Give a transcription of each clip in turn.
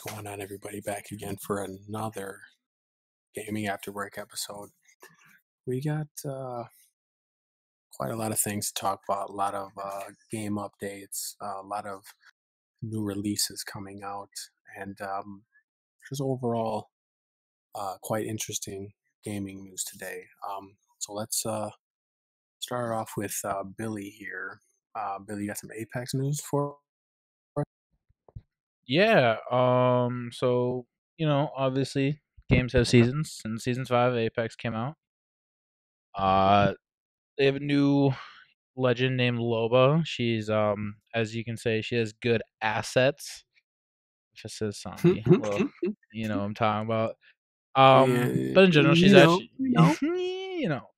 going on, everybody? Back again for another gaming after work episode. We got quite a lot of things to talk about. A lot of game updates, a lot of new releases coming out, and just overall quite interesting gaming news today. So let's start off with Billy here. Billy, you got some Apex news for us? Yeah, obviously games have seasons, and season 5 Apex came out. Uh they have a new legend named Loba. She's as you can say, she has good assets. If it says something, well, you know what I'm talking about. Yeah, But in general she's you know, actually you know. you know,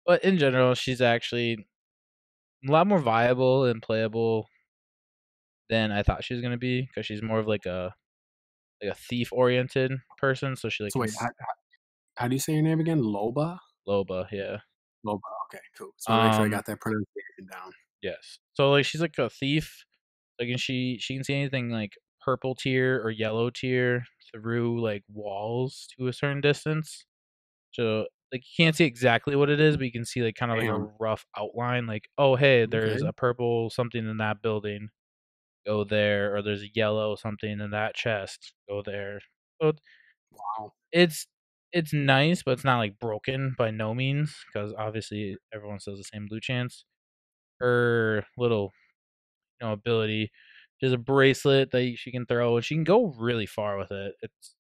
but in general she's actually a lot more viable and playable than I thought she was gonna be because she's more of like a thief oriented person, so she like So can wait, how do you say your name again? Loba? Loba, yeah. Loba. Okay, cool. Just want to make sure I Um, got that pronunciation down. yes. So like she's like a thief. Like and she can see anything like purple tier or yellow tier through like walls to a certain distance. So like you can't see exactly what it is, but you can see like kind of like a Damn. rough outline. Like, oh hey, there's Okay. a purple something in that building. Go there, or there's a yellow something in that chest. Go there. So Wow. it's it's nice, but it's not like broken by no means because obviously everyone still has the same loot chance. Her little ability. She has a bracelet that she can throw, and she can go really far with it. It's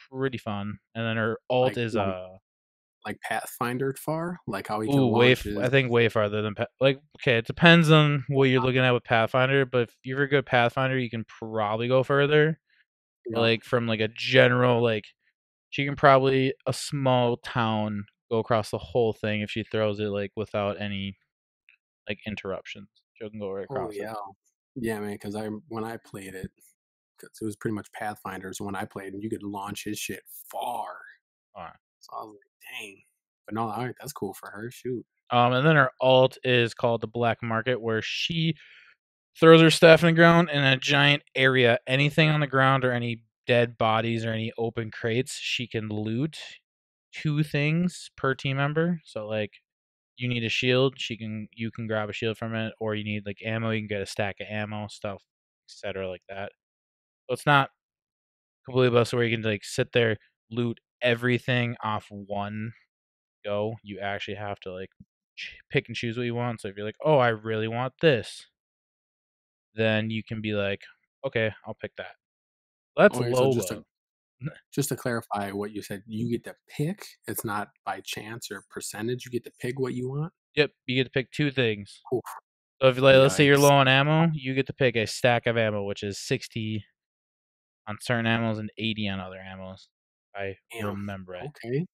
pretty fun. And then her alt Like is like like Pathfinder far? Like how he can way launch his I think way farther than like okay. It depends on what you're looking at with Pathfinder, but if you're a good Pathfinder, you can probably go further. you But know. like from like a general like she can probably a small town go across the whole thing if she throws it like without any like interruptions. She can go right Oh across it. yeah. Yeah, man, because I when I played it, because it was pretty much Pathfinders when I played, and you could launch his shit far. Alright. So I was like, dang. But no, all right, that's cool for her. Shoot. And then her alt is called the Black Market, where she throws her stuff in the ground in a giant area. Anything on the ground or any dead bodies or any open crates, she can loot 2 things per team member. So like you need a shield, you can grab a shield from it, or you need like ammo, you can get a stack of ammo, stuff, etc. like that. So it's not completely busted where you can like sit there, loot everything off one go. You actually have to like pick and choose what you want. So if you're like, oh, I really want this, then you can be like, okay, I'll pick that. That's Okay, so Loba. just to clarify what you said, you get to pick. It's not by chance or percentage. You get to pick what you want. Yep, you get to pick 2 things. Oof, So if like, let's say you're yikes. low on ammo, you get to pick a stack of ammo, which is 60 on certain ammos and 80 on other ammos. I Damn. remember it. Okay.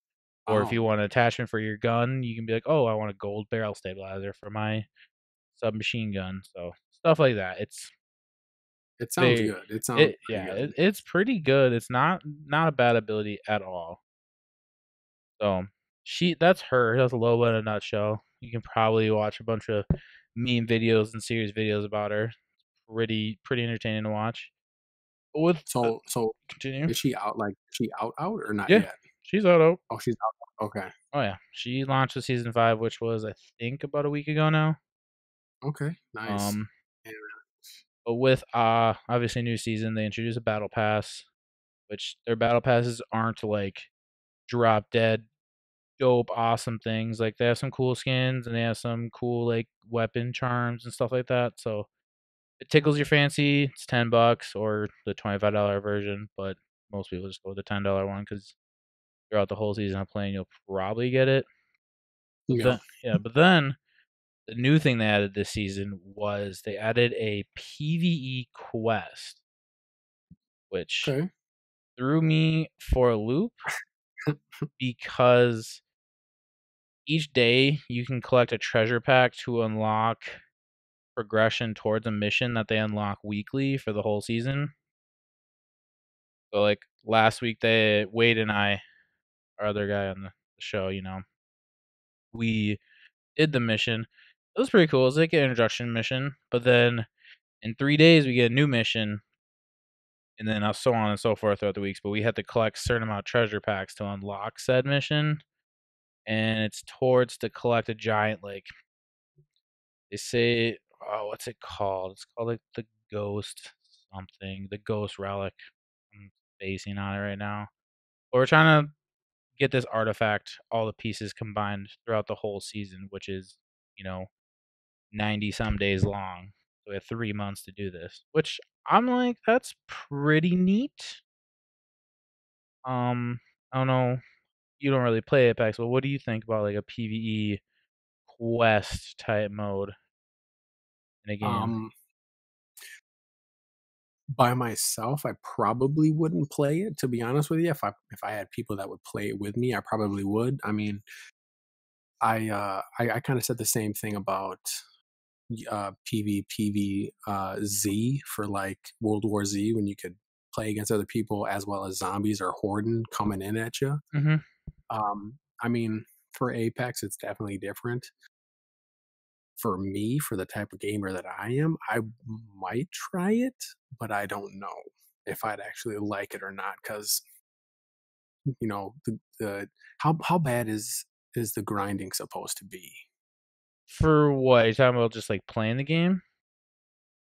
Or if Wow. you want an attachment for your gun, you can be like, oh, I want a gold barrel stabilizer for my submachine gun. So stuff like that. It's It sounds very good. It sounds pretty good. it's pretty good. It's not a bad ability at all. So that's her. That's Loba in a nutshell. You can probably watch a bunch of meme videos and serious videos about her. Pretty entertaining to watch. But with So continue. is she out? Like, is she out or not Yeah, yet? she's out. Oh, she's out. Okay. Oh yeah, she launched the season 5, which was I think about a week ago now. Okay. Nice. Um, Yeah. but with obviously new season, they introduced a battle pass, which their battle passes aren't like drop dead dope awesome things. Like they have some cool skins and they have some cool like weapon charms and stuff like that. So it tickles your fancy. It's $10 or the $25 version, but most people just go with the $10 one because throughout the whole season of playing, you'll probably get it. But Yeah. then, yeah, but then the new thing they added this season was they added a PVE quest, which Okay. threw me for a loop because each day you can collect a treasure pack to unlock progression towards a mission that they unlock weekly for the whole season. So like last week, they Wade and I, our other guy on the show, we did the mission. It was pretty cool. It was like an introduction mission, but then in 3 days we get a new mission, and then so on and so forth throughout the weeks. But we had to collect a certain amount of treasure packs to unlock said mission, and it's towards to collect a giant like they say. Oh, what's it called? It's called like the ghost something, the ghost relic. I'm basing on it right now. But we're trying to get this artifact, all the pieces combined throughout the whole season, which is, you know, 90 some days long. So we have 3 months to do this, which I'm like, that's pretty neat. I don't know. You don't really play Apex, but what do you think about like a PvE quest type mode in a game? Um, by myself, I probably wouldn't play it, to be honest with you. If I had people that would play it with me, I probably would. I mean, I kind of said the same thing about Z for like World War Z when you could play against other people as well as zombies or horden coming in at you. Mhm. I mean, for Apex, it's definitely different. For me, for the type of gamer that I am, I might try it, but I don't know if I'd actually like it or not. Because the how bad is the grinding supposed to be? For what? You talking about just like playing the game?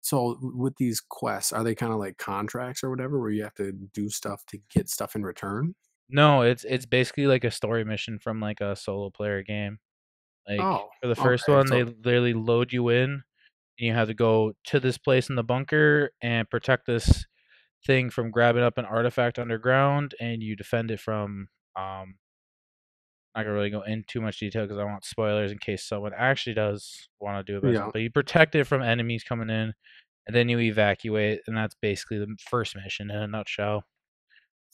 So with these quests, are they kind of like contracts or whatever, where you have to do stuff to get stuff in return? No, it's basically like a story mission from like a solo player game. Like Oh, for the first okay. one, they So literally load you in, and you have to go to this place in the bunker and protect this thing from grabbing up an artifact underground, and you defend it from. Not gonna really go in too much detail because I want spoilers in case someone actually does want to do a best. yeah. But you protect it from enemies coming in, and then you evacuate, and that's basically the first mission in a nutshell.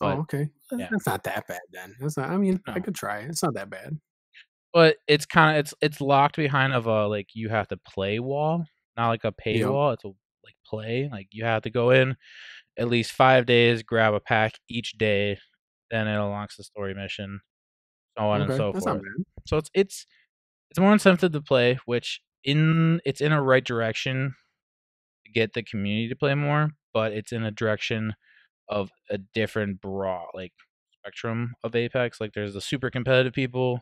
Oh, But okay. yeah, That's not that bad then. That's not. I mean, I no. could try it. It's not that bad. But it's kinda it's locked behind of a, like, you have to play wall, not like a Yep. paywall, it's a, like, play, like, you have to go in at least 5 days, grab a pack each day, then it unlocks the story mission, so on and Okay. so That's not forth. bad. So it's more incentive to play, which it's in a right direction to get the community to play more, but it's in a direction of a different broad, like, spectrum of Apex, like, there's the super competitive people.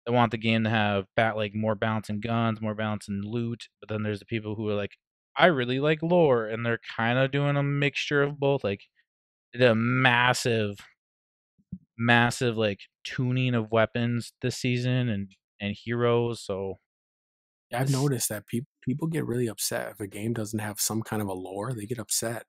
They want the game to have like more balance in guns, more balance in loot. But then there's the people who are like, I really like lore, and they're kind of doing a mixture of both. Like they did a massive like tuning of weapons this season and heroes. So Yeah, I've it's noticed that people get really upset if a game doesn't have some kind of a lore. They get upset.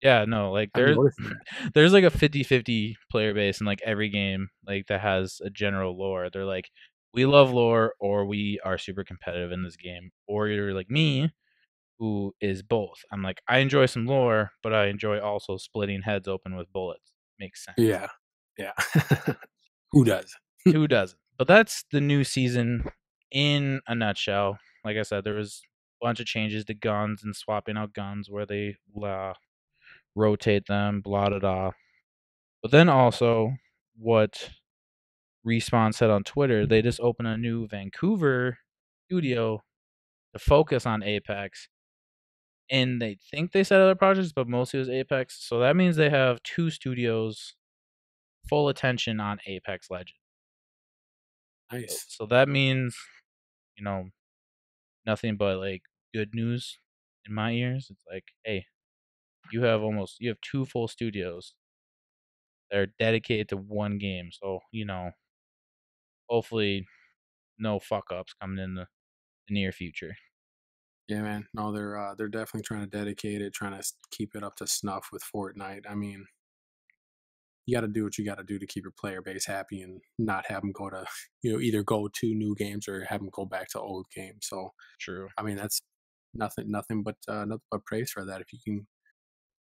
yeah, no, like I've noticed that. there's like a 50-50 player base in like every game like that has a general lore. They're like, we love lore or we are super competitive in this game. Or you're like me, who is both. I'm like, I enjoy some lore, but I enjoy also splitting heads open with bullets. Makes sense. Yeah. Yeah. Who does? Who doesn't? But that's the new season in a nutshell. Like I said, there was a bunch of changes to guns and swapping out guns where they rotate them, blah blah blah. But then also, what Respawn said on Twitter, they just opened a new Vancouver studio to focus on Apex, and they think they said other projects, but mostly it was Apex. So that means they have two studios full attention on Apex Legends. So, Nice. so that means, you know, nothing but like good news in my ears. It's like, hey, you have two full studios that are dedicated to one game. So, hopefully no fuck ups coming in the near future. Yeah, man. No, they're definitely trying to dedicate it, trying to keep it up to snuff with Fortnite. I mean, you got to do what you got to do to keep your player base happy and not have them go to, either go to new games or have them go back to old games. So, True. I mean, that's nothing but praise for that. If you can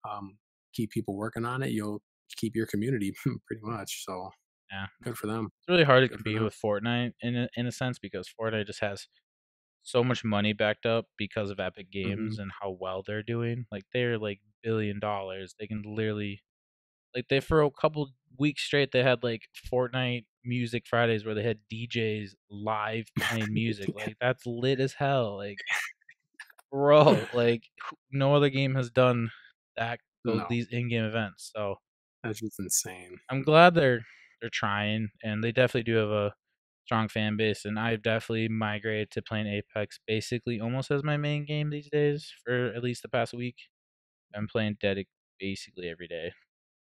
um, keep people working on it, you'll keep your community pretty much. So, Yeah. good for them. It's really hard to Good for compete them. with Fortnite in a sense because Fortnite just has so much money backed up because of Epic Hmm. Games and how well they're doing. Like they're like $1 billion. They can literally like they for a couple weeks straight they had like Fortnite Music Fridays where they had DJs live playing music. Like that's lit as hell. Like bro, like no other game has done that No, these in-game events. So that's just insane. I'm glad they're trying, and they definitely do have a strong fan base. And I've definitely migrated to playing Apex basically almost as my main game these days for at least the past week. I'm playing Dedic basically every day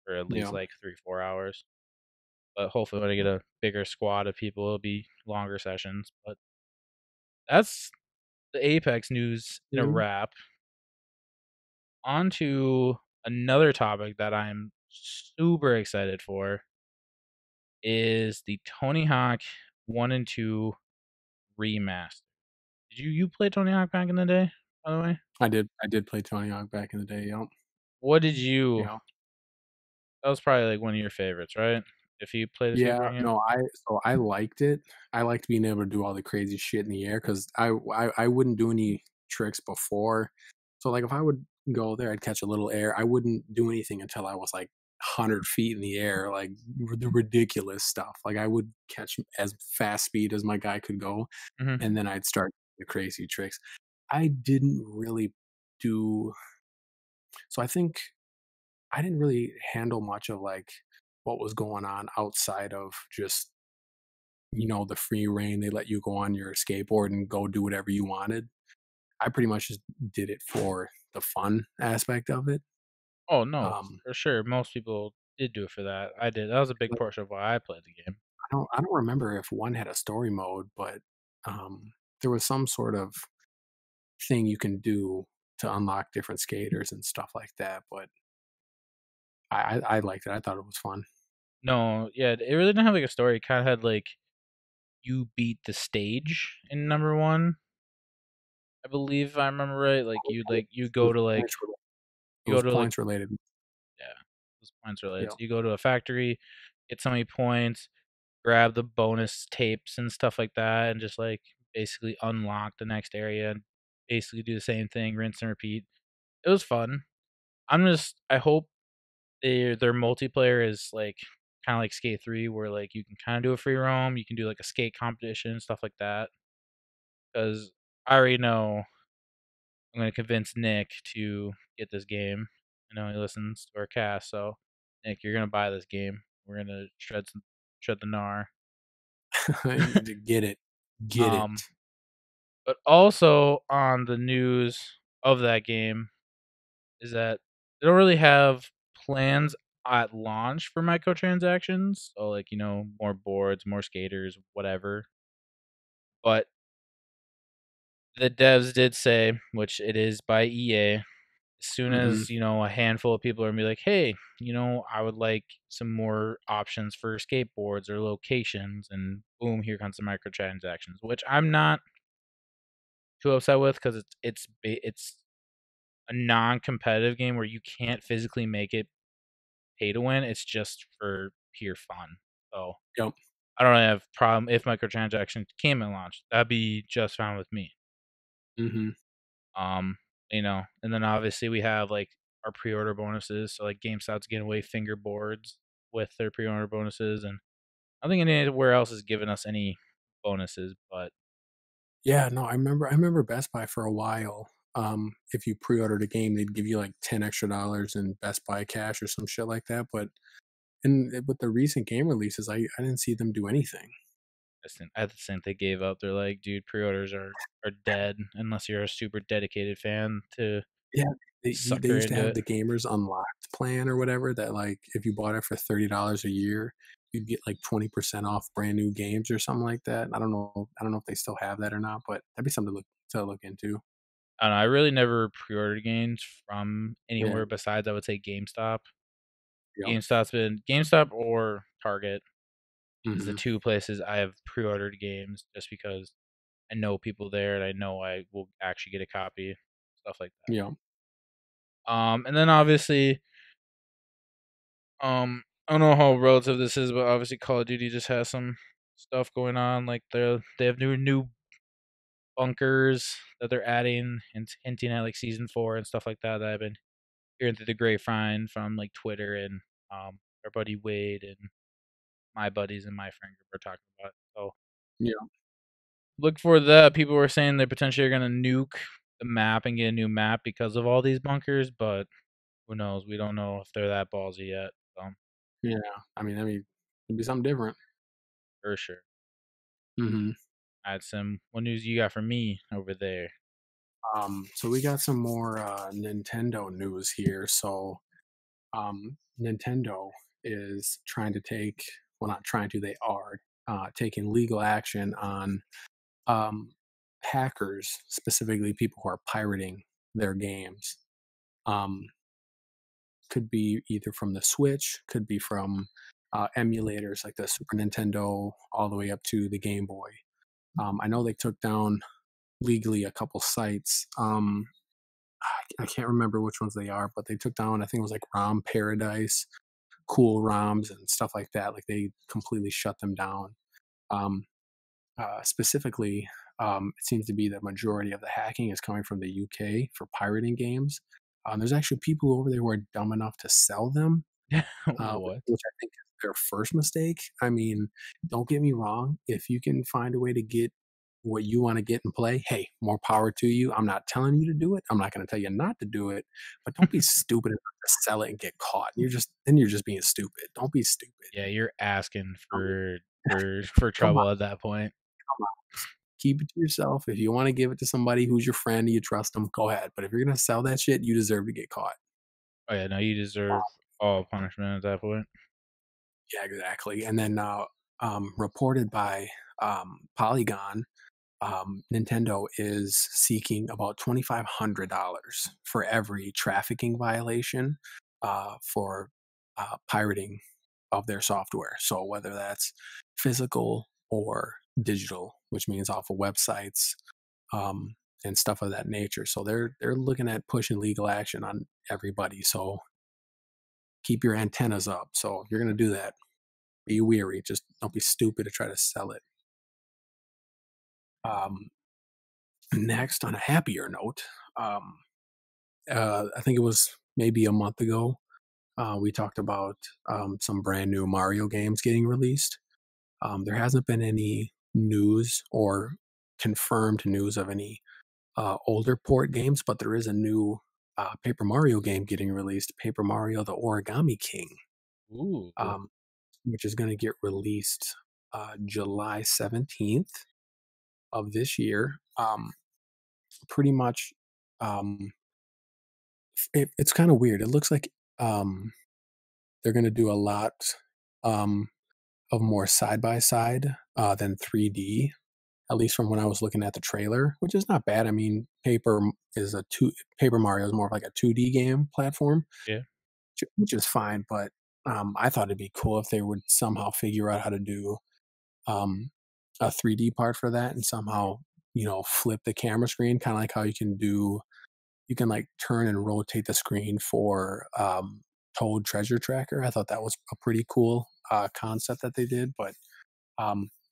for at least Yeah. like 3-4 hours. But hopefully, when I get a bigger squad of people, it'll be longer sessions. But that's the Apex news in a Mhm. wrap. On to another topic that I'm super excited for is the Tony Hawk 1 and 2 remaster. Did you play Tony Hawk back in the day, by the way? I did play Tony Hawk back in the day. Yep. What did you Yeah. that was probably, like, one of your favorites, right? If you played a Yeah, skateboarding game? no, I liked it. I liked being able to do all the crazy shit in the air 'cause I wouldn't do any tricks before. So, like, if I would go there, I'd catch a little air. I wouldn't do anything until I was, like, 100 feet in the air, like, the ridiculous stuff. Like, I would catch as fast speed as my guy could go, Mhm. and then I'd start the crazy tricks. I didn't really do so I think I didn't really handle much of, like, what was going on outside of just the free reign. They let you go on your skateboard and go do whatever you wanted. I pretty much just did it for the fun aspect of it. Oh, no, Um, for sure. Most people did do it for that. I did. That was a big like, portion of why I played the game. I don't remember if one had a story mode, but there was some sort of thing you can do to unlock different skaters and stuff like that. But I liked it. I thought it was fun. No, yeah, it really didn't have, like, a story. It kinda had, like, you beat the stage in number 1, I believe, if I remember right. Like, you It go was to, like points related. It you go was to, like points related. yeah, those points related. Yeah. So you go to a factory, get so many points, grab the bonus tapes and stuff like that, and just, like, basically unlock the next area and basically do the same thing, rinse and repeat. It was fun. I hope their multiplayer is, like, kinda like Skate 3 where, like, you can kinda do a free roam, you can do, like, a skate competition, stuff like that. Because I already know I'm gonna convince Nick to get this game. I know he listens to our cast, so Nick, you're gonna buy this game. We're gonna shred the gnar. Get it. Get it. Um, but also on the news of that game is that they don't really have plans at launch for microtransactions. So, like, more boards, more skaters, whatever. But the devs did say, which it is by EA, as soon Hmm. as, a handful of people are gonna be like, "Hey, I would like some more options for skateboards or locations," and boom, here comes the microtransactions, which I'm not too upset with because it's a non-competitive game where you can't physically make it pay to win. It's just for pure fun. So Yep. I don't really have a problem if microtransactions came and launched. That'd be just fine with me. Hmm. Um, and then obviously we have like our pre-order bonuses. So like GameStop's giving away finger boards with their pre-order bonuses, and I don't think anywhere else has given us any bonuses. But Yeah, no, I remember Best Buy for a while. If you pre-ordered a game, they'd give you like 10 extra dollars in Best Buy cash or some shit like that. But with the recent game releases, I didn't see them do anything. I just think they gave up. They're like, dude, pre-orders are dead unless you're a super dedicated fan to Yeah, they sucker used to into have it. the Gamers Unlocked plan or whatever that, like, if you bought it for $30 a year, you'd get like 20% off brand new games or something like that. I don't know if they still have that or not, but that'd be something to look into. I don't know. I really never pre-ordered games from Yeah. anywhere besides I would say GameStop. Yep. GameStop's been GameStop or Target is the Mhm. two places I have pre-ordered games just because I know people there and I know I will actually get a copy, stuff like Yep. that. And then obviously, I don't know how relative this is, but obviously Call of Duty just has some stuff going on. Like they have new bunkers that they're adding and hinting at like season 4 and stuff like that that I've been hearing through the grapevine from like Twitter and our buddy Wade and my buddies and my friend group are talking about. So Yeah. look for that. People were saying they potentially are gonna nuke the map and get a new map because of all these bunkers, but Who knows? We don't know if they're that ballsy yet. So Yeah, it'd be something different. for sure. Hmm. Add some. What news you got for me over there? So we got some more Nintendo news here. Nintendo is trying to take, well, not trying to, they are taking legal action on um, hackers, specifically people who are pirating their games. Um, could be either from the Switch, could be from emulators like the Super Nintendo, all the way up to the Game Boy. I know they took down legally a couple sites. I can't remember which ones they are, but they took down, I think it was like ROM Paradise, Cool ROMs, and stuff like that. Like they completely shut them down. Um, Specifically, it seems to be the majority of the hacking is coming from the UK for pirating games. There's actually people over there who are dumb enough to sell them, What? which I think is their first mistake. I mean, don't get me wrong. If you can find a way to get what you want to get and play, hey, more power to you. I'm not telling you to do it. I'm not going to tell you not to do it, but don't be stupid enough to sell it and get caught. You're just being stupid. Don't be stupid. Yeah, you're asking Um, for Come on, trouble at that point. come on. Just keep it to yourself. If you want to give it to somebody who's your friend and you trust them, go ahead. But if you're going to sell that shit, you deserve to get caught. Oh yeah, no, you deserve all punishment at that point. Yeah, exactly. And then reported by Polygon, Nintendo is seeking about $2,500 for every trafficking violation for pirating of their software. So whether that's physical or digital, which means off of websites um, and stuff of that nature. So they're looking at pushing legal action on everybody. So keep your antennas up. So if you're gonna do that, be weary. Just don't be stupid to try to sell it. Um, Next, on a happier note, um, I think it was maybe a month ago, we talked about some brand new Mario games getting released. There hasn't been any news or confirmed news of any older port games, but there is a new Paper Mario game getting released, Paper Mario the Origami King, Ooh, um, which is going to get released July 17th of this year. Pretty much, um, it's kind of weird. It looks like um, they're going to do a lot um, of more side by side than 3D. At least from when I was looking at the trailer, which is not bad. I mean, Paper Mario is more of like a 2D game platform, yeah. which is fine. But I thought it'd be cool if they would somehow figure out how to do um, a 3D part for that, and somehow flip the camera screen, kind of like how you can like turn and rotate the screen for Toad Treasure Tracker. I thought that was a pretty cool concept that they did, but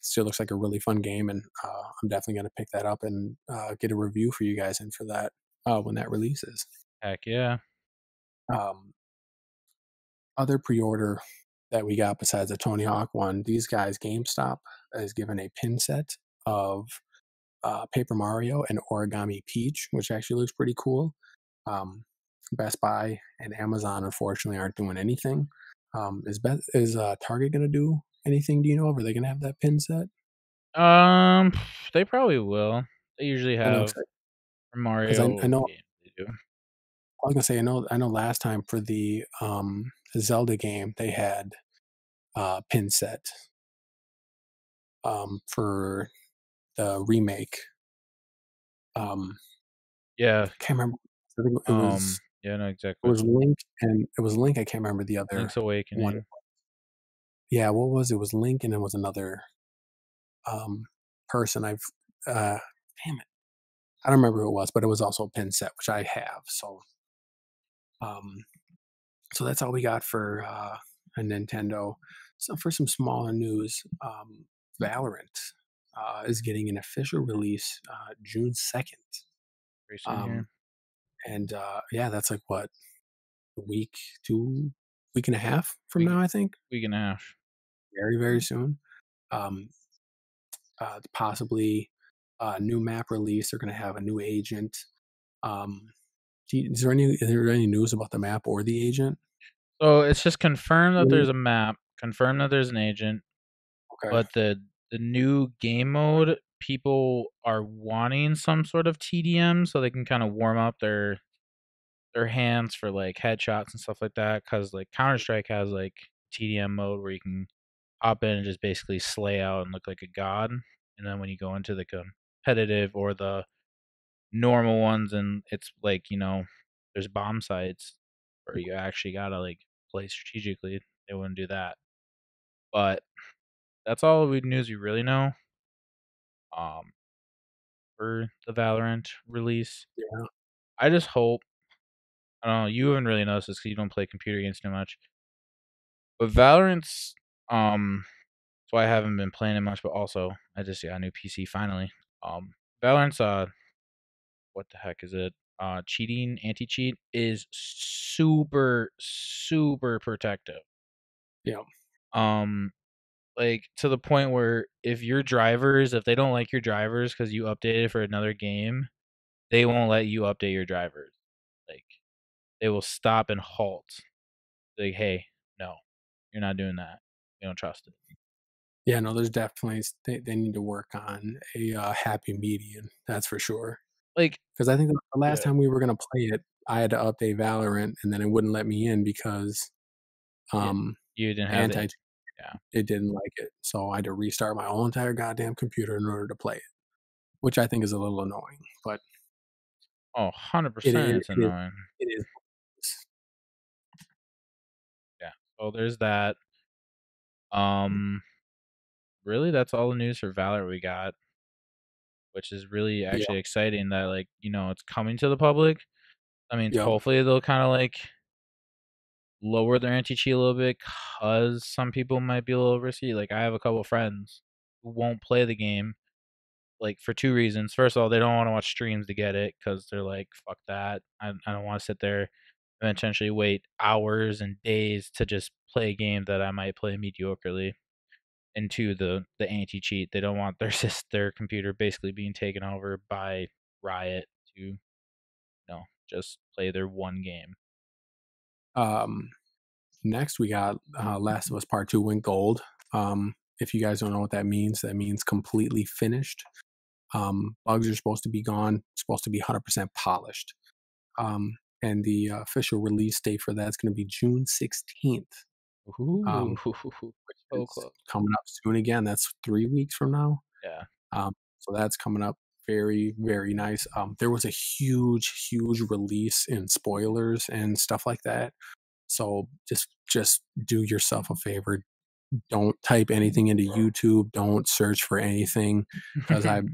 still looks like a really fun game, and I'm definitely going to pick that up and get a review for you guys in for that when that releases. Heck yeah. Um, Other pre-order that we got besides the Tony Hawk one, these guys, GameStop, is giving a pin set of Paper Mario and Origami Peach, which actually looks pretty cool. Um, Best Buy and Amazon, unfortunately, aren't doing anything. Is Target going to do anything? Do you know? Are they going to have that pin set? Um, they probably will. They usually I know have because I Mario know games. They do. I was gonna say I know last time for the Zelda game they had pin set for the remake. Um, Yeah. I can't remember. I think Yeah, I know it exactly. was Link, and it was Link. I can't remember the other Link's one. Awakening. Yeah, what was it? Was Link, and it was another um, person. Uh, damn it, I don't remember who it was, but it was also a pin set, which I have. Um, so that's all we got for a Nintendo. So for some smaller news, Valorant is getting an official release June 2nd. Pretty soon Um, here. and yeah, that's like what, a week, week and a half from Week now, I think. week and a half. Very, very soon. Um, Possibly a new map release. They're going to have a new agent. Um, Is there any news about the map or the agent? So it's just confirmed that Really? there's a map, confirmed that there's an agent, Okay. but the new game mode, people are wanting some sort of TDM so they can kind of warm up their hands for like headshots and stuff like that. Because like Counter Strike has like TDM mode where you can hop in and just basically slay out and look like a god. And then when you go into the competitive or the normal ones, and it's like there's bomb sites where you actually gotta like play strategically. They wouldn't do that, but that's all the news we really know. Um, for the Valorant release, Yeah. I just hope. I don't know. You haven't really noticed this because you don't play computer games too much, but Valorant's that's why I haven't been playing it much. But also, I just got a new PC finally. Valorant's what the heck is it? Cheating, anti-cheat is super, super protective. Yeah. Um, like to the point where if they don't like your drivers because you updated for another game, they won't let you update your drivers. Like they will stop and halt. Like, hey, no, you're not doing that. We don't trust it. Yeah, no, there's definitely they need to work on a, happy median, that's for sure. Like, Because I think the last yeah, time we were gonna play it, I had to update Valorant, and then it wouldn't let me in because, yeah, um, you didn't have the anti yeah. it didn't like it, so I had to restart my whole entire goddamn computer in order to play it, which I think is a little annoying, but Oh, it 100% is it's it is annoying. it is Yeah. So there's that. Um, really, that's all the news for Valor we got, which is really Yeah, actually exciting that like it's coming to the public. I mean, yep, hopefully they'll kind of like lower their anti cheat a little bit because some people might be a little risky. Like I have a couple friends who won't play the game like for two reasons. First of all, they don't want to watch streams to get it because they're like, "Fuck that! I don't want to sit there and potentially wait hours and days to just play a game that I might play mediocrely." And two, the anti cheat. They don't want their their computer basically being taken over by Riot to just play their one game. um, next we got, Last of Us Part 2 went gold. If you guys don't know what that means completely finished. Bugs are supposed to be gone, supposed to be 100% polished. And the official release date for that is going to be June 16th, Ooh, which so is close. coming up soon again. That's 3 weeks from now. Yeah. So that's coming up very, very nice. There was a huge, huge release in spoilers and stuff like that. So just do yourself a favor. Don't type anything into YouTube. Don't search for anything because I think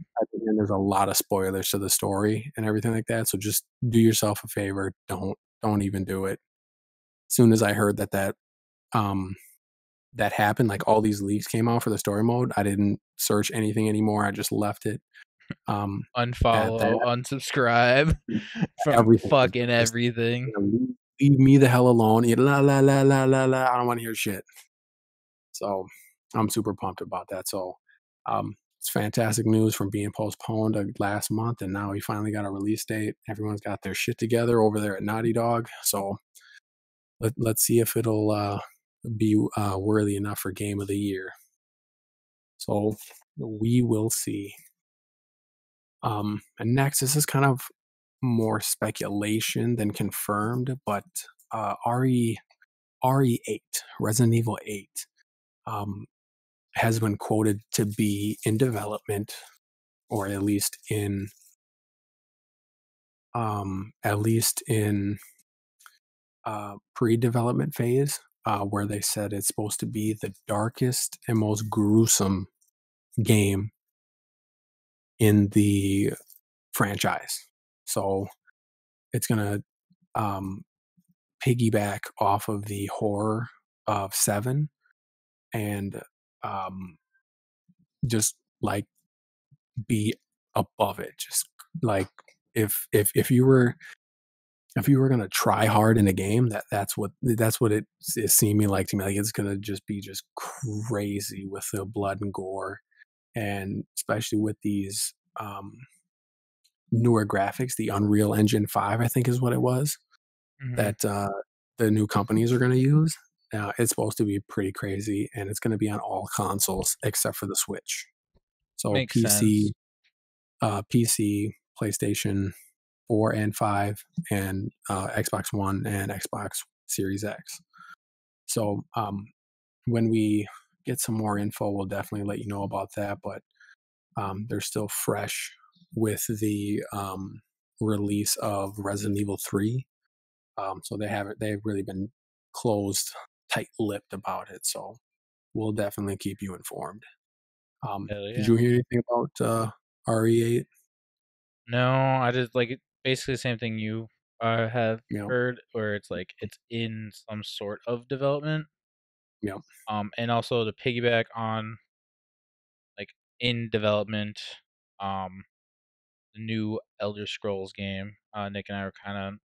there's a lot of spoilers to the story and everything like that. So just do yourself a favor. Don't even do it. As soon as I heard um that happened, like all these leaks came out for the story mode, I didn't search anything anymore. I just left it. Um, that Unfollow, unsubscribe from everything fucking just everything. leave me the hell alone. La la la la la la. I don't want to hear shit. So I'm super pumped about that. So it's fantastic news from being postponed last month, and now we finally got a release date. Everyone's got their shit together over there at Naughty Dog. So let's see if it'll be worthy enough for Game of the Year. So we will see. And next, this is kind of more speculation than confirmed, but RE8, Resident Evil 8, um, has been quoted to be in development, or at least in pre-development phase, where they said it's supposed to be the darkest and most gruesome game in the franchise. So it's gonna um, piggyback off of the horror of Seven, and um, just like be above it. Just like if you were gonna try hard in a game, that's what it is seeming like to me. Like it's gonna just be just crazy with the blood and gore, and especially with these newer graphics, the Unreal Engine 5, I think is what it was, Mhm. that the new companies are going to use. It's supposed to be pretty crazy, and it's going to be on all consoles except for the Switch. So Makes sense. PC, PlayStation 4 and 5, and Xbox One and Xbox Series X. So when we get some more info, we'll definitely let you know about that. But they're still fresh with the release of Resident Evil 3. So they've really been closed, tight-lipped about it. So we'll definitely keep you informed. Hell Did yeah. you hear anything about RE8? No, I just like basically the same thing you have You know, heard, where it's like it's in some sort of development. you know, And also to piggyback on like in development, um, the new Elder Scrolls game. Nick and I were kind of,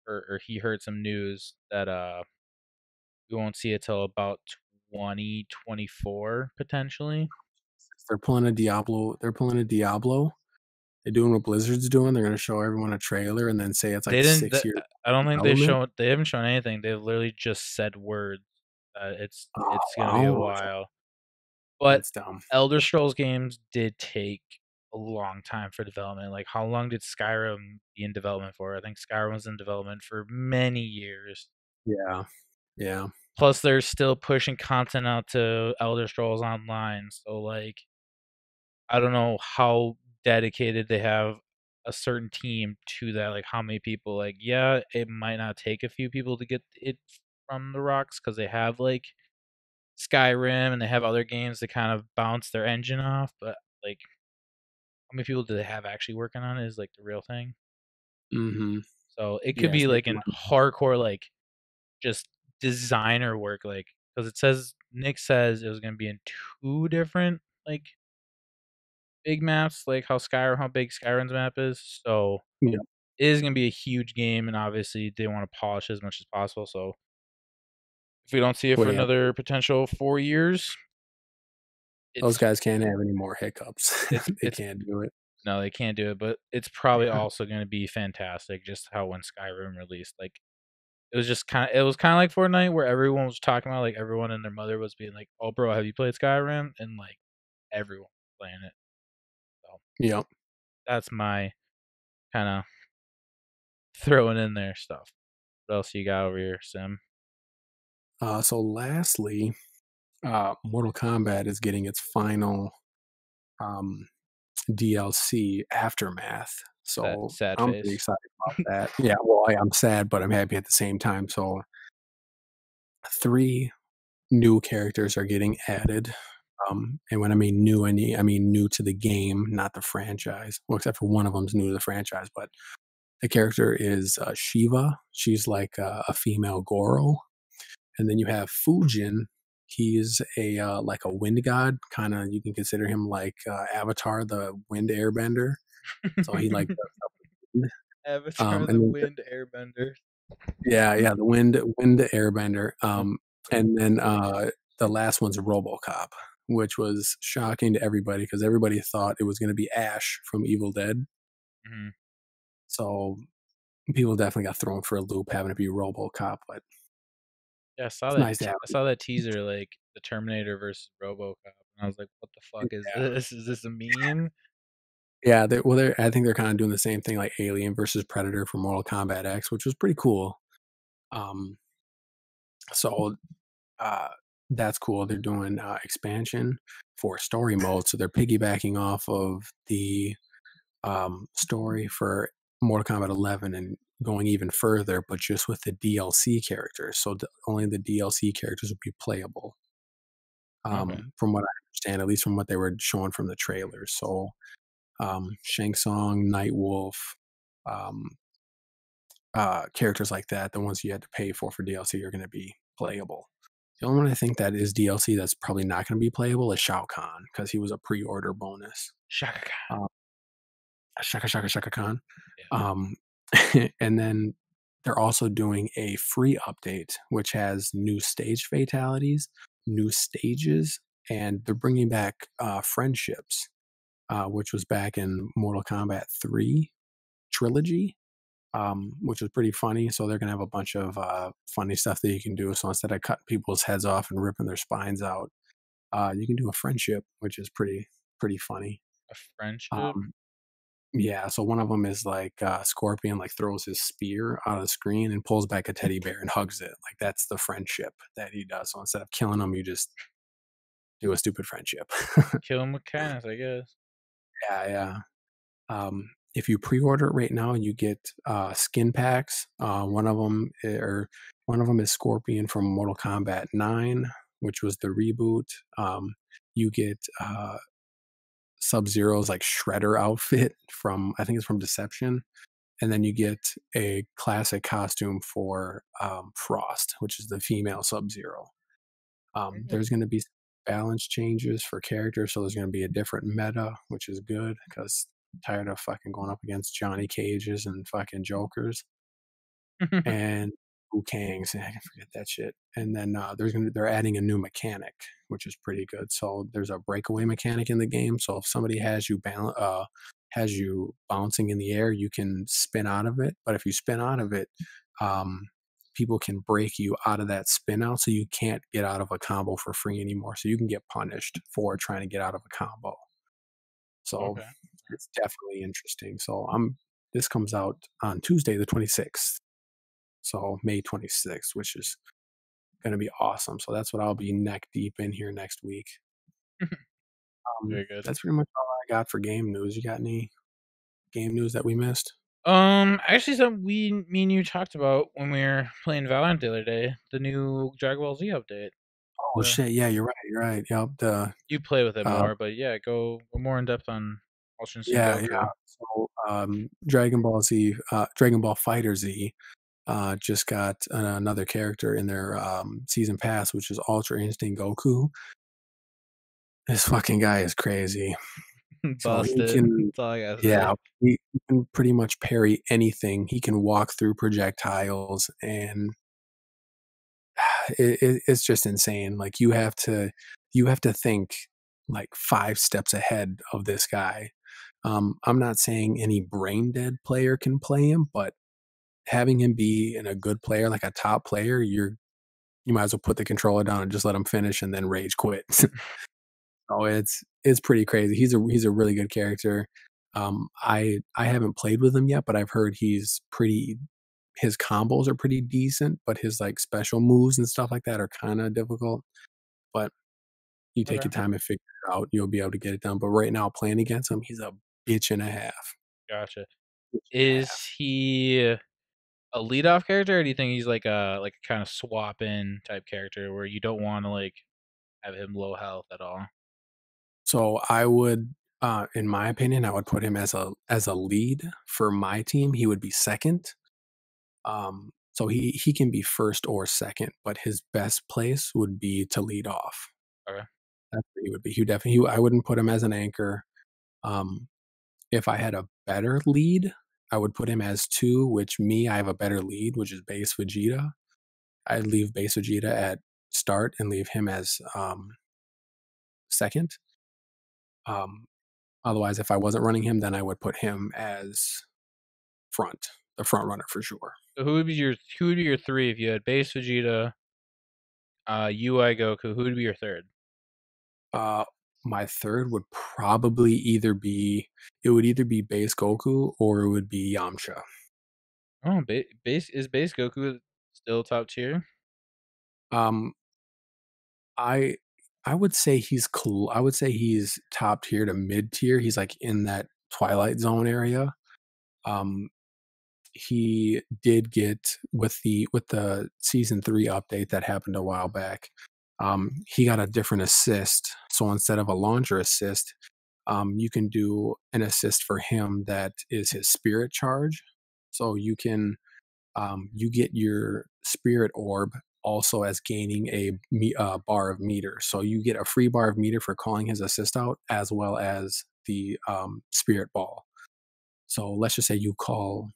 or he heard some news that we won't see it till about 2024 potentially. they're pulling a Diablo. They're pulling a Diablo. They're doing what Blizzard's doing. They're going to show everyone a trailer and then say it's They like didn't. 6 years I don't think they development. shown. They haven't shown anything. They've literally just said words. Oh It's gonna be a wow, while. But that's dumb. Elder Scrolls games did take a long time for development. Like, how long did Skyrim be in development for? I think Skyrim was in development for many years. Yeah, yeah. Plus, they're still pushing content out to Elder Scrolls Online. So, like, I don't know how dedicated they have a certain team to that. Like, how many people? Like, yeah, it might not take a few people to get it from the rocks because they have like Skyrim and they have other games that kind of bounce their engine off. But like, how many people do they have actually working on it is like the real thing. Mm-hmm. So it could Yeah, be so like an hardcore, like just designer work, like because it says Nick says it was gonna be in two different like big maps, like how big Skyrim's map is. So yeah. it is gonna be a huge game, and obviously they want to polish as much as possible. So if we don't see it Well, for yeah. another potential 4 years, Those it's guys can't have any more hiccups. They it's can't do it. no, they can't do it, but it's probably also gonna be fantastic. Just how when Skyrim released, like it was kind of like Fortnite, where everyone was talking about, like everyone and their mother was being like, "Oh, bro, have you played Skyrim?" And like everyone was playing it. So Yep. that's my kind of throwing in there stuff. What else you got over here, Sim? So lastly, Mortal Kombat is getting its final um, DLC Aftermath. That So sad I'm pretty face. excited about that. Yeah, well, I'm sad, but I'm happy at the same time. So three new characters are getting added. And when I mean new, I mean new to the game, not the franchise. Well, except for one of them's new to the franchise, but the character is Shiva. She's like a female Goro. And then you have Fujin. He's a like a wind god, kind of. You can consider him like Avatar, the wind airbender. So he like does stuff with wind. Avatar the And then Wind Airbender. yeah, yeah, the wind airbender. And then the last one's RoboCop, which was shocking to everybody because everybody thought it was going to be Ash from Evil Dead. Hmm. So people definitely got thrown for a loop having to be RoboCop, but Yeah, it's nice to have. I saw that teaser, like the Terminator versus RoboCop, and I was like, "What the fuck is Yeah, this? Is this a meme?" yeah. I think they're kind of doing the same thing like Alien versus Predator for Mortal Kombat X, which was pretty cool. Um, so uh, that's cool. They're doing expansion for story mode, so they're piggybacking off of the story for Mortal Kombat 11 and going even further, but just with the DLC characters. So only the DLC characters will be playable, Okay. from what I understand, at least from what they were showing from the trailers. So Shang Tsung, Nightwolf, um, characters like that, the ones you had to pay for DLC, are going to be playable. The only one I think that is DLC that's probably not going to be playable is Shao Kahn because he was a pre-order bonus. Shaka Khan. Uh, Shaka Khan. Yeah. Um, and then they're also doing a free update, which has new stage fatalities, new stages, and they're bringing back friendships. which was back in Mortal Kombat 3 trilogy, which was pretty funny. So they're gonna have a bunch of funny stuff that you can do. So instead of cutting people's heads off and ripping their spines out, you can do a friendship, which is pretty funny. A friendship? Um, yeah, so one of them is like Scorpion like throws his spear out of the screen and pulls back a teddy bear and hugs it. Like that's the friendship that he does. So instead of killing him, you just do a stupid friendship. Kill him with kindness, I guess. Yeah, yeah. If you pre-order it right now, you get skin packs. One of them is Scorpion from Mortal Kombat 9, which was the reboot. You get Sub Zero's like Shredder outfit from I think it's from Deception, and then you get a classic costume for Frost, which is the female Sub Zero. Very good. There's going to be balance changes for characters, so there's going to be a different meta, which is good because I'm tired of fucking going up against Johnny Cages and fucking Jokers and Liu Kangs. I can forget that shit. And then they're adding a new mechanic, which is pretty good. So there's a breakaway mechanic in the game. So if somebody has you bouncing in the air, you can spin out of it. But if you spin out of it, um, people can break you out of that spin out, so you can't get out of a combo for free anymore. So you can get punished for trying to get out of a combo. So Okay. it's definitely interesting. So this comes out on Tuesday the 26th. So May 26th, which is going to be awesome. So that's what I'll be neck deep in here next week. Very good. That's pretty much all I got for game news. You got any game news that we missed? Actually, something me and you talked about when we were playing Valorant the other day, the new Dragon Ball Z update. Oh shit, yeah, you're right. You're right. Yep. You play with it Uh, more, but yeah, go more in depth on Ultra Instinct yeah, yeah. Goku. So Dragon Ball Z, Dragon Ball Fighter Z, just got another character in their season pass, which is Ultra Instinct Goku. This fucking guy is crazy. So he Busted. can, That's all I gotta say. yeah, he can pretty much parry anything. He can walk through projectiles, and it's just insane. Like you have to think like 5 steps ahead of this guy. I'm not saying any brain dead player can play him, but having him be in a good player, like a top player, you might as well put the controller down and just let him finish and then rage quit. Oh, it's pretty crazy. He's a really good character. I haven't played with him yet, but I've heard his combos are pretty decent, but his like special moves and stuff like that are kind of difficult. But you take Okay, your time and figure it out, you'll be able to get it done. But right now, playing against him, he's a bitch and a half. gotcha. Bitch and a Is half. he a lead off character, or do you think he's like a kind of swap in type character where you don't want to like have him low health at all? So in my opinion, I would put him as a lead for my team. He would be second. So he can be first or second, but his best place would be to lead off. Okay. That's what he would be. He would definitely. I wouldn't put him as an anchor. Um, if I had a better lead, I would put him as two. I have a better lead, which is base Vegeta. I'd leave base Vegeta at start and leave him as second. Um, Otherwise, if I wasn't running him, then I would put him as the front runner for sure. So who would be your three if you had base Vegeta, UI Goku? Who would be your third? Uh, my third would probably either be base Goku or it would be Yamcha. Oh, base Goku still top tier? Um, I I would say he's cool. I would say he's top tier to mid tier. He's like in that Twilight Zone area. Um, he did get with the season 3 update that happened a while back. He got a different assist. So instead of a launcher assist, you can do an assist for him that is his spirit charge. So you get your spirit orb also as gaining a bar of meter. So you get a free bar of meter for calling his assist out, as well as the spirit ball. So let's just say you call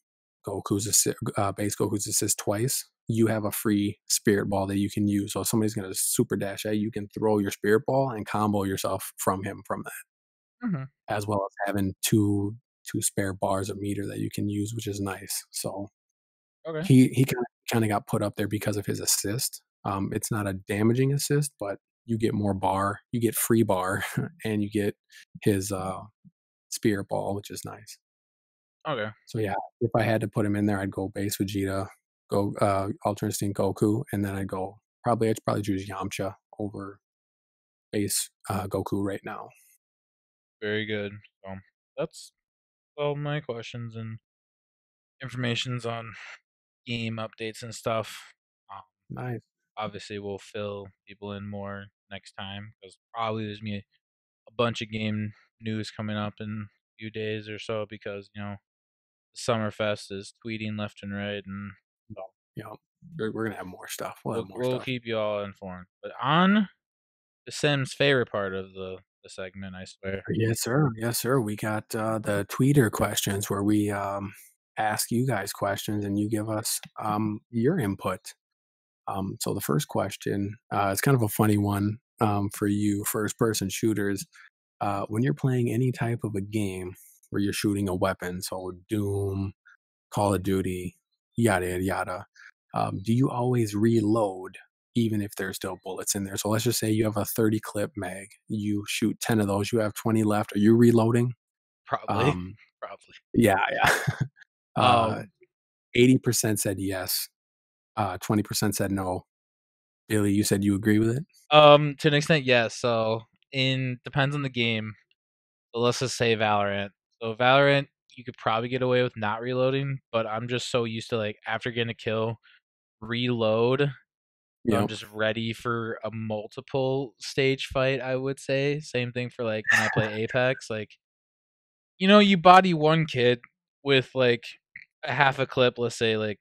base Goku's assist twice. You have a free spirit ball that you can use. So if somebody's going to super dash at you, you can throw your spirit ball and combo yourself from him from that. Mhm. as well as having two spare bars of meter that you can use, which is nice. So Okay. he kinda got put up there because of his assist. It's not a damaging assist, but you get more bar, you get free bar, and you get his, spirit ball, which is nice. Okay. So, yeah, if I had to put him in there, I'd go base Vegeta, go, Ultra Instinct Goku, and then I'd probably choose Yamcha over base, Goku right now. Very good. So that's all my questions and informations on game updates and stuff. Um, Nice. Obviously, we'll fill people in more next time because probably there's me a bunch of game news coming up in a few days or so because Summerfest is tweeting left and right, and so Yeah. We're gonna have more stuff. We'll have more we'll stuff. keep you all informed. But on the Sims' favorite part of the segment, I swear. Yes, sir. Yes, sir. We got, the tweeter questions where we, ask you guys questions and you give us, your input. So the first question, it's kind of a funny one, for you first person shooters. When you're playing any type of a game where you're shooting a weapon, so Doom, Call of Duty, yada yada yada, do you always reload even if there's still bullets in there? So let's just say you have a 30 clip mag, you shoot 10 of those, you have 20 left. Are you reloading? Probably, Um, probably. yeah, yeah. uh, Um, 80% said yes. 20% said no. Billy, you said you agree with it? to an extent, yes. So in depends on the game. But let's just say Valorant. So Valorant, you could probably get away with not reloading, but I'm just so used to like after getting a kill, reload. So I'm Yep. just ready for a multiple stage fight, I would say. Same thing for like when I play Apex. Like, you body one kid with like a half a clip, let's say like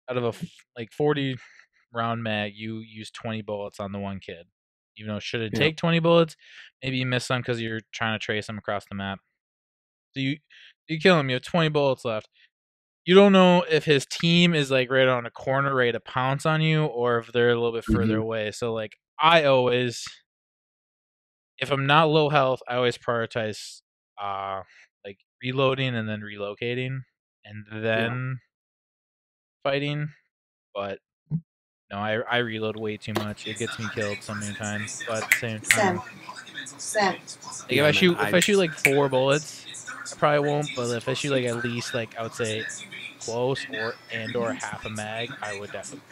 out of like 40 round mag, you use 20 bullets on the one kid. Even though it shouldn't Yep. take 20 bullets, maybe you miss some because you're trying to trace them across the map. So you kill him, you have 20 bullets left. You don't know if his team is like right on a corner ready to pounce on you or if they're a little bit further Mhm. away. So like I always if I'm not low health, I always prioritize like reloading and then relocating and Yeah. then fighting. But no, I reload way too much. It gets me killed so many times. But at the same Sam, time, Sam, like Yeah, man. if I shoot like 4 bullets, I probably won't. But if I shoot like at least like I would say close or half a mag, I would definitely.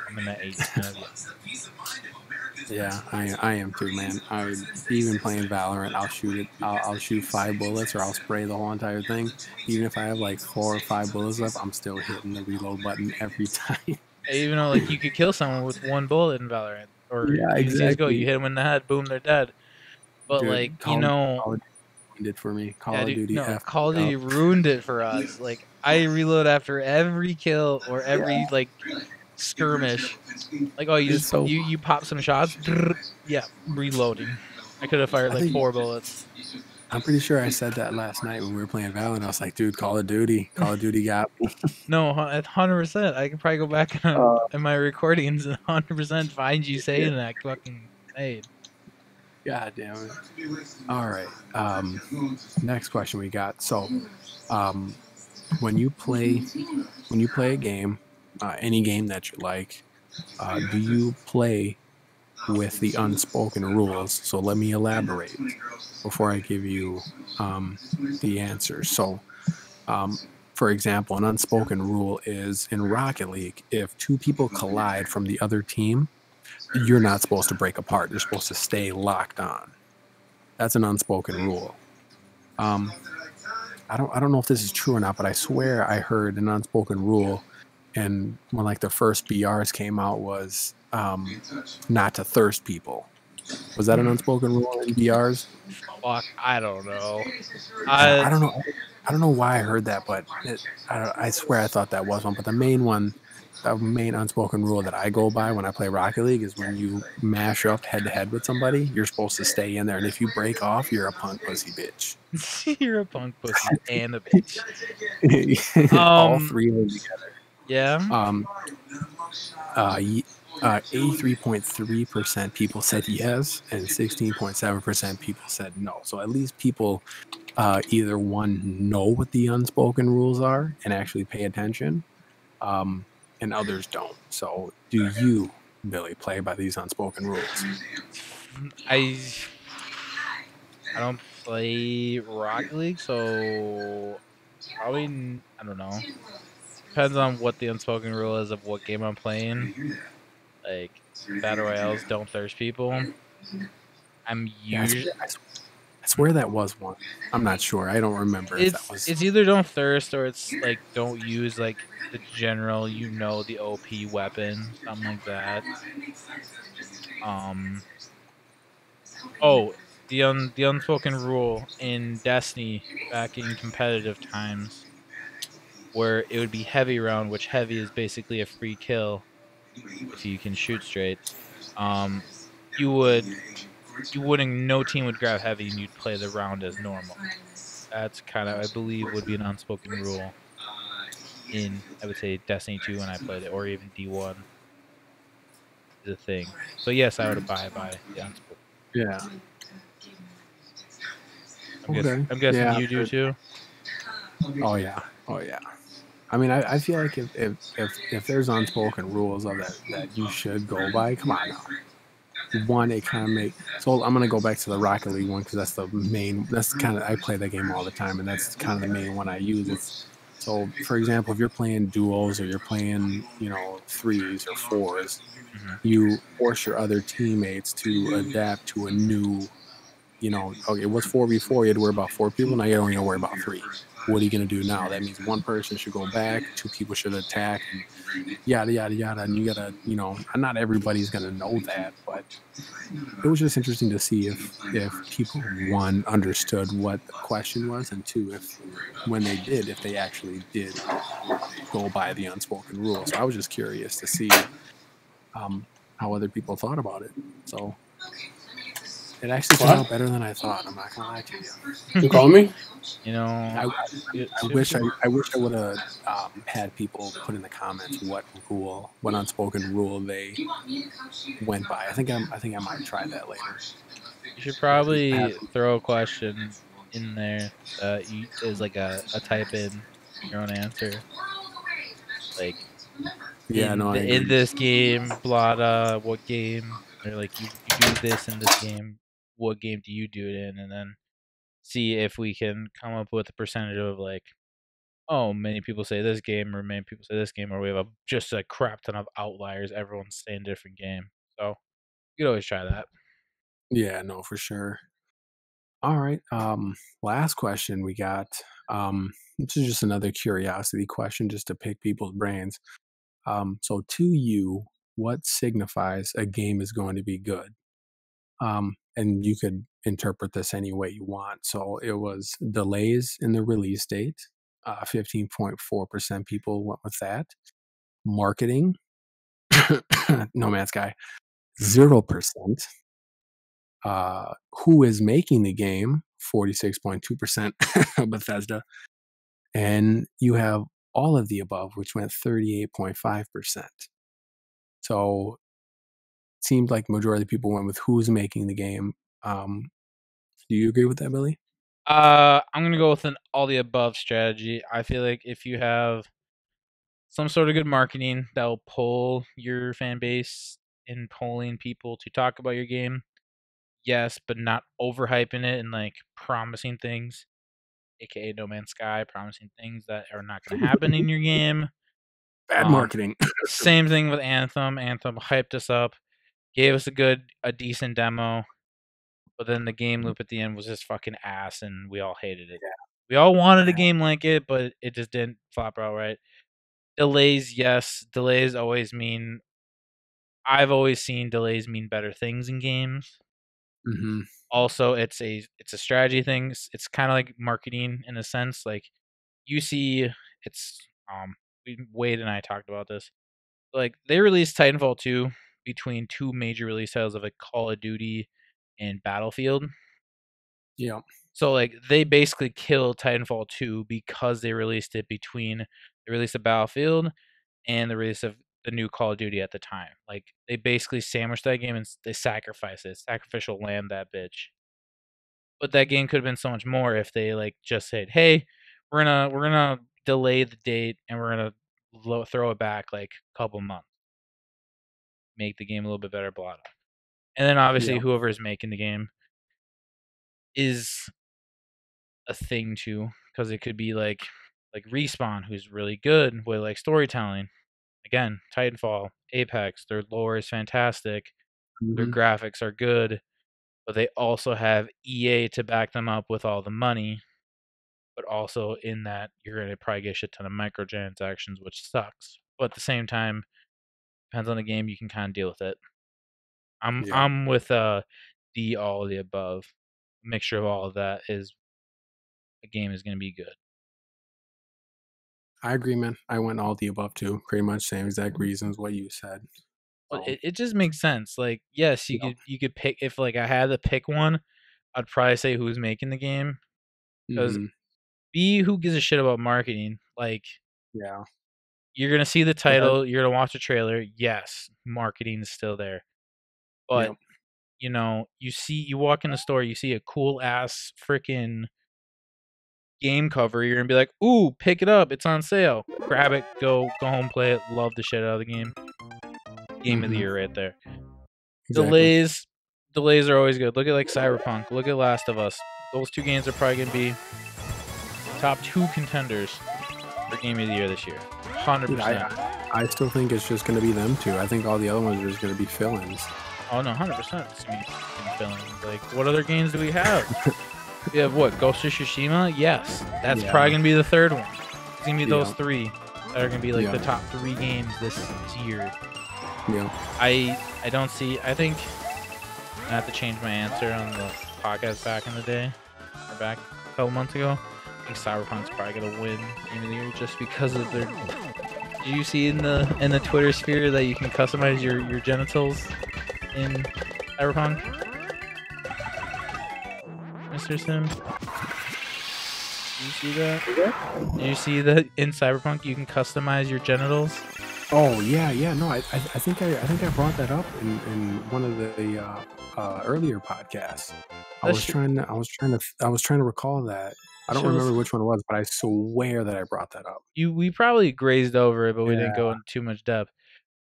I'm in that 80% of yes. Yeah, I am too, man. I even playing Valorant, I'll shoot it. I'll shoot 5 bullets, or I'll spray the whole entire thing. Even if I have like 4 or 5 bullets left, I'm still hitting the reload button every time. Even though like you could kill someone with 1 bullet in Valorant or Yeah, even CS:GO, you exactly. hit them in the head, boom, they're dead. But Dude, like Call of Duty ruined it for me. yeah, Call of dude, Duty no, effed Call of me up. Duty ruined it for us. Like I reload after every kill or Yeah, every like skirmish. Like oh, it's so. you pop some shots, yeah, reloading. I could have fired I like think 4 bullets. I'm pretty sure I said that last night when we were playing Valorant. I was like, dude, Call of Duty got me. No, 100%. I could probably go back on Uh, in my recordings and 100% find you yeah, saying that fucking hey. God damn it. All right. Next question we got. So, um, when you play a game, any game that you like, do you play with the unspoken rules? So let me elaborate before I give you the answer. So, um, for example, an unspoken rule is in Rocket League: if two people collide from the other team, you're not supposed to break apart. You're supposed to stay locked on. That's an unspoken rule. Um, I don't know if this is true or not, but I swear I heard an unspoken rule, and when like the first BRs came out was not to thirst people. Was that an Hmm. unspoken rule in BRs? Fuck, I don't know. I I don't know. I don't know why I heard that, but I swear I thought that was one. But the main one, the main unspoken rule that I go by when I play Rocket League is when you mash up head to head with somebody, you're supposed to stay in there, and if you break off, you're a punk pussy bitch. you're a punk pussy and a bitch. All Um, three of them together. yeah. Um, 83.3% people said yes, and 16.7% people said no. So at least people either one know what the unspoken rules are and actually pay attention, um, and others don't. So do you, Billy, play by these unspoken rules? I I don't play Rocket League, so probably I don't know. Depends on what the unspoken rule is of what game I'm playing. Like battle royales don't thirst people. I'm Yeah, usually I swear that was one. I'm not sure. I don't remember if that was. it's either don't thirst or it's like don't use like the general the OP weapon, something like that. Um oh, the unspoken rule in Destiny back in competitive times where it would be heavy round, which heavy is basically a free kill if you can shoot straight. Um you would you wouldn't no team would grab heavy and you'd play the round as normal. That's kind of I believe would be an unspoken rule in I would say Destiny 2 when I played it, or even D1 is a thing. So yes, I would abide by the unspoken. Yeah. Okay. I'm guessing Yeah. you do too. Oh yeah. Oh yeah. I mean, I feel like if there's unspoken rules of that you should go by, come on now. One, it kind of make so I'm gonna go back to the Rocket League one because that's the main. That's kind of I play that game all the time, and that's kind of the main one I use. It's so, for example, if you're playing duos or you're playing, threes or fours, Mhm. you force your other teammates to adapt to a new, okay, what's 4v4? You had to worry about four people. Now you only got to worry about three. What are you going to do now? That means one person should go back, two people should attack, and yada, yada, yada. And you got to, not everybody's going to know that, but it was just interesting to see if people, one, understood what the question was, and two, if when they did, if they actually did go by the unspoken rules. So I was just curious to see um, how other people thought about it. So it actually turned What? out better than I thought. I'm not gonna lie to you. You call me? You know, I, I it's wish I, super. I wish I would have had people put in the comments what unspoken rule they went by. I think I might try that later. You should Have probably throw a question in there that you is like a type in your own answer. Like Yeah, no, I in agree. this game, blah blah, what game? Or like you do this in this game. What game do you do it in? And then see if we can come up with a percentage of like, oh, many people say this game, or many people say this game, or we have just a crap ton of outliers. Everyone's saying different game. So you could always try that. Yeah, no, for sure. All right. Last question we got. This is just another curiosity question, just to pick people's brains. So to you, what signifies a game is going to be good? And you could interpret this any way you want. So it was delays in the release date. 15.4% people went with that. Marketing, No Man's Sky, 0%. Who is making the game? 46.2% Bethesda. And you have all of the above, which went 38.5%. So it seemed like majority of people went with who's making the game. Do you agree with that, Billy? I'm gonna go with an all the above strategy. I feel like if you have some sort of good marketing that will pull your fan base in pulling people to talk about your game, yes, but not overhyping it and like promising things, aka No Man's Sky, promising things that are not gonna happen in your game. Bad Um, marketing. Same thing with Anthem. Anthem hyped us up, gave us a decent demo, but then the game loop at the end was just fucking ass, and we all hated it. We all wanted a Yeah. game like it, but it just didn't flop out right. Delays, yes, delays always mean. I've always seen delays mean better things in games. Hmm. Also, it's a strategy thing. It's kind of like marketing in a sense. Like you see, it's Wade and I talked about this. Like they released Titanfall 2 between two major release titles of like Call of Duty and Battlefield. Yeah. So like they basically killed Titanfall 2 because they released it between the release of Battlefield and the release of the new Call of Duty at the time. Like they basically sandwiched that game and they sacrificed it, sacrificial lamb that bitch. But that game could have been so much more if they like just said, "Hey, we're gonna delay the date and we're gonna throw it back like a couple months, make the game a little bit better." Blah. Blah. And then obviously Yeah. whoever is making the game is a thing too, because it could be like Respawn, who's really good with like storytelling. Again, Titanfall, Apex, their lore is fantastic, their Hmm. graphics are good, but they also have EA to back them up with all the money. But also in that you're gonna probably get a shit ton of microtransactions, which sucks. But at the same time, depends on the game, you can kind of deal with it. Yeah. I'm with the all of the above. Mixture of all of that is a game is gonna be good. I agree, man. I went all the above too. Pretty much same exact reasons what you said. But So it just makes sense. Like, yes, yeah. you could pick if like I had to pick one, I'd probably say who's making the game. Because Hmm. B, who gives a shit about marketing? Like, Yeah. you're gonna see the But that. title, you're gonna watch the trailer. Yes, marketing is still there. But Yep. you walk in the store, you see a cool ass freaking game cover, you're gonna be like, "Ooh, pick it up! It's on sale! Grab it, go home, play it, love the shit out of the game." Game of the Hmm. year right there. Exactly. Delays, delays are always good. Look at like Cyberpunk. Look at Last of Us. Those two games are probably gonna be top two contenders for game of the year this year. hundred Dude, percent. I still think it's just gonna be them two. I think all the other ones are just gonna be fill-ins. Oh no, 100%. It's gonna be fucking filling. Like, what other games do we have? We have what? Ghost of Tsushima? Yes, that's probably Yeah. gonna be the third one. It's gonna be those Yeah. three that are gonna be like the Yeah. top three games this year. Yeah. I don't see. I think I have to change my answer on the podcast back in the day, or back a couple months ago. I think Cyberpunk's probably gonna win Game of the Year just because of their. Did you see in the Twitter sphere that you can customize your genitals in Cyberpunk, Mr. Sim? Did you see that? Did you see that in Cyberpunk you can customize your genitals? Oh yeah, yeah. No, I think I brought that up in one of the earlier podcasts. That shit, I was trying to recall that. I that don't shit was remember which one it was, but I swear that I brought that up. we probably grazed over it, but we didn't go Yeah. into too much depth.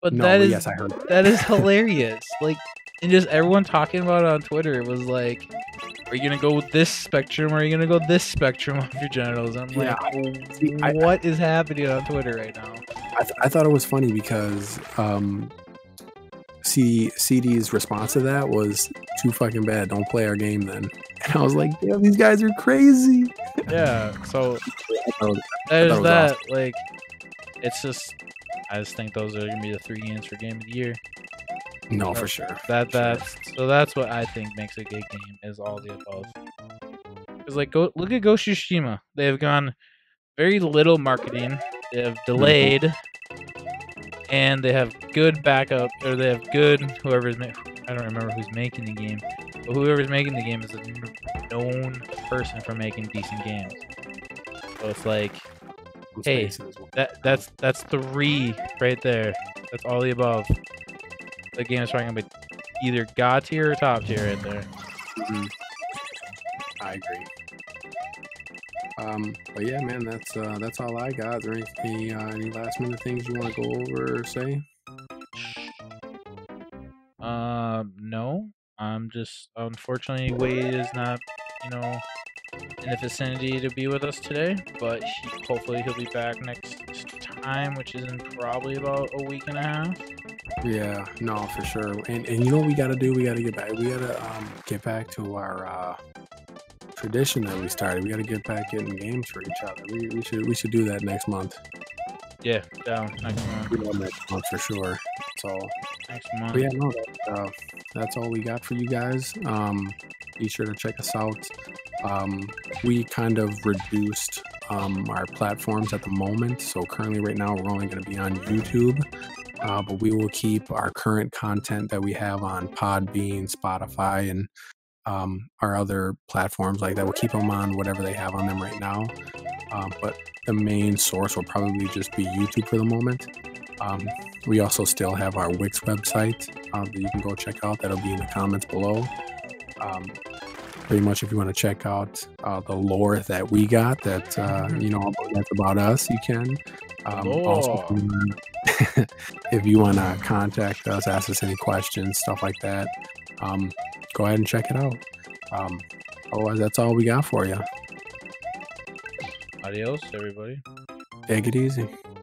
But No, but yes, I heard that is that. hilarious. Like, and just everyone talking about it on Twitter was like, "Are you gonna go with this spectrum? Or are you gonna go this spectrum of your genitals?" I'm Yeah. like, See, what is happening on Twitter right now? I thought it was funny because CD's response to that was too fucking bad. Don't play our game then. And I was like, damn, these guys are crazy. Yeah. So I thought, I thought there's it was that. awesome. Like, it's just, I just think those are gonna be the three games for game of the year. No, That for sure. that For sure. that's so that's what I think makes a good game is all the above. Because like, go look at Ghost of Tsushima. They have gone very little marketing. They have Mhm. delayed, and they have good backup, or they have good whoever's I don't remember who's making the game, but whoever's making the game is a known person for making decent games. So it's like, Those hey, faces will that's three right there. That's all the above. The game is probably gonna be either god tier or top tier right there. Mhm. I agree. But yeah, man, that's all I got. Is there any last minute things you want to go over or say? No. I'm just unfortunately Wade is not, you know, in the vicinity to be with us today, but hopefully he'll be back next time, which is in probably about a week and a half. Yeah, no, for sure. And you know what we got to do? We got to get back. We got to get back to our tradition that we started. We got to get back getting games for each other. We should do that next month. Yeah, down next We month. will next month for sure. So, Next but yeah, month. no, that's all we got for you guys. Be sure to check us out. We kind of reduced our platforms at the moment. So currently, right now, we're only going to be on YouTube. But we will keep our current content that we have on Podbean, Spotify, and our other platforms like that. We'll keep them on whatever they have on them right now. But the main source will probably just be YouTube for the moment. We also still have our Wix website that you can go check out. That'll be in the comments below. Pretty much, if you want to check out the lore that we got, that that's about us, you can. Also, Lore. if you want to contact us, ask us any questions, stuff like that, go ahead and check it out. Otherwise, that's all we got for you. Adios, everybody. Take it easy.